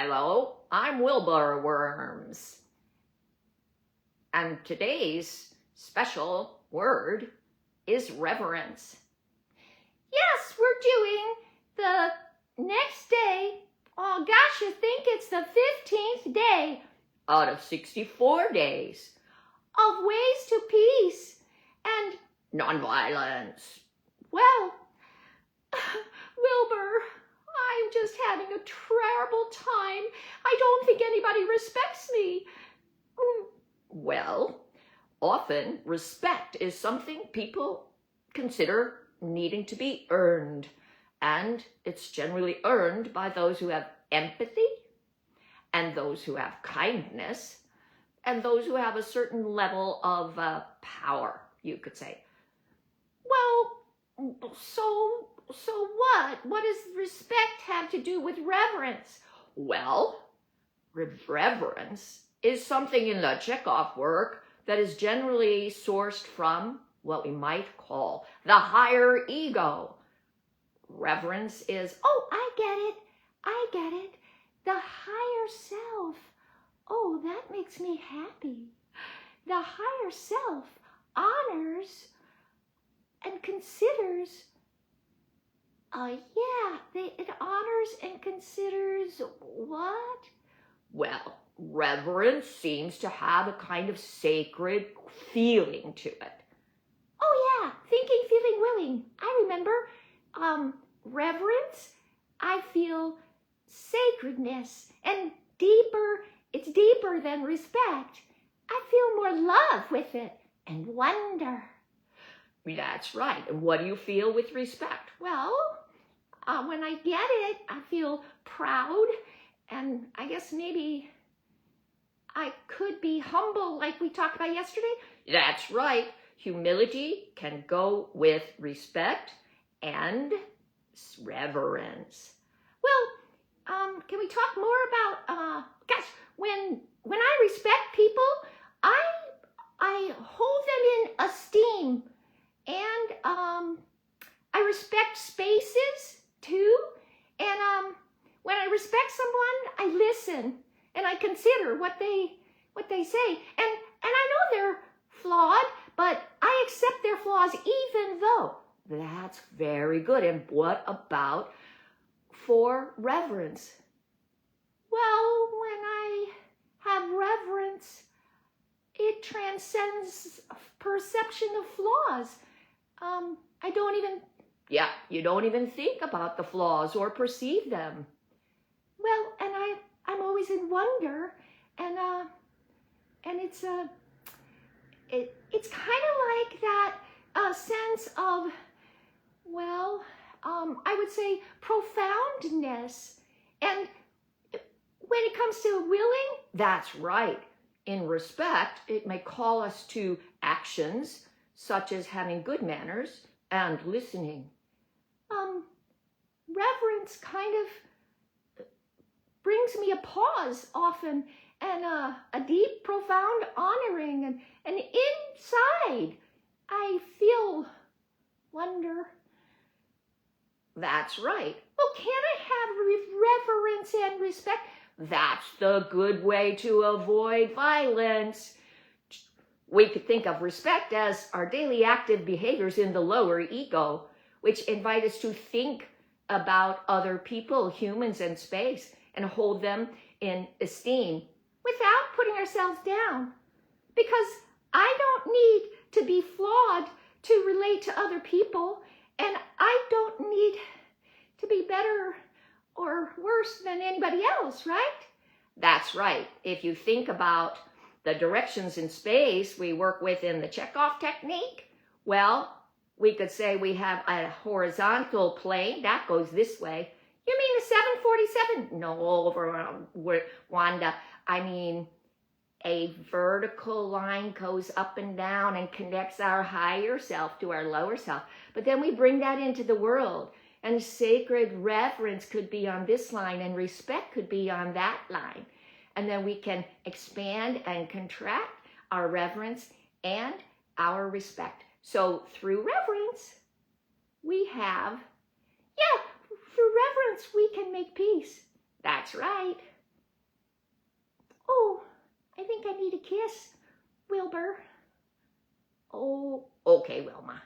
Hello, I'm Wilbur Worms. And today's special word is reverence. Yes, we're doing the next day. Oh gosh, I think it's the 15th day out of 64 days of Ways to Peace and Nonviolence. Well, Wilbur, I'm just having a terrible time. I don't think anybody respects me. Well, often respect is something people consider needing to be earned, and it's generally earned by those who have empathy and those who have kindness and those who have a certain level of power, you could say. Well, so what? What does respect have to do with reverence? Well, reverence is something in the Chekhov work that is generally sourced from what we might call the higher ego. Reverence is, oh, I get it. The higher self. Oh, that makes me happy. The higher self honors and considers, it honors and considers what? Well, reverence seems to have a kind of sacred feeling to it. Oh yeah, thinking, feeling, willing. I remember, reverence, I feel sacredness and deeper, it's deeper than respect. I feel more love with it and wonder. That's right. And what do you feel with respect? Well, when I get it, I feel proud, and I guess maybe I could be humble like we talked about yesterday. That's right. Humility can go with respect and reverence. Well, can we talk more about, when I respect people, I hold them in esteem, and I respect spaces too, and when I respect someone, I listen and I consider what they say, and I know they're flawed, but I accept their flaws even though. That's very good. And what about for reverence? Well, when I have reverence, it transcends perception of flaws. You don't even think about the flaws or perceive them. Well, and I'm always in wonder, and it's it's kind of like that sense of, I would say profoundness. And when it comes to willing, that's right. In respect, it may call us to actions such as having good manners and listening. Reverence kind of brings me a pause often, and a deep, profound honoring, and inside I feel wonder. That's right. Well, can I have reverence and respect? That's the good way to avoid violence. We could think of respect as our daily active behaviors in the lower ego, which invite us to think about other people, humans, and space, and hold them in esteem without putting ourselves down. Because I don't need to be flawed to relate to other people, and I don't need to be better or worse than anybody else, right? That's right. If you think about the directions in space we work with in the Chekhov technique, well, we could say we have a horizontal plane that goes this way. You mean the 747? No, Wanda. I mean, a vertical line goes up and down and connects our higher self to our lower self. But then we bring that into the world, and sacred reverence could be on this line, and respect could be on that line. And then we can expand and contract our reverence and our respect. So through reverence, we have, through reverence, we can make peace. That's right. need a kiss, Wilbur? Oh, okay, Wilma.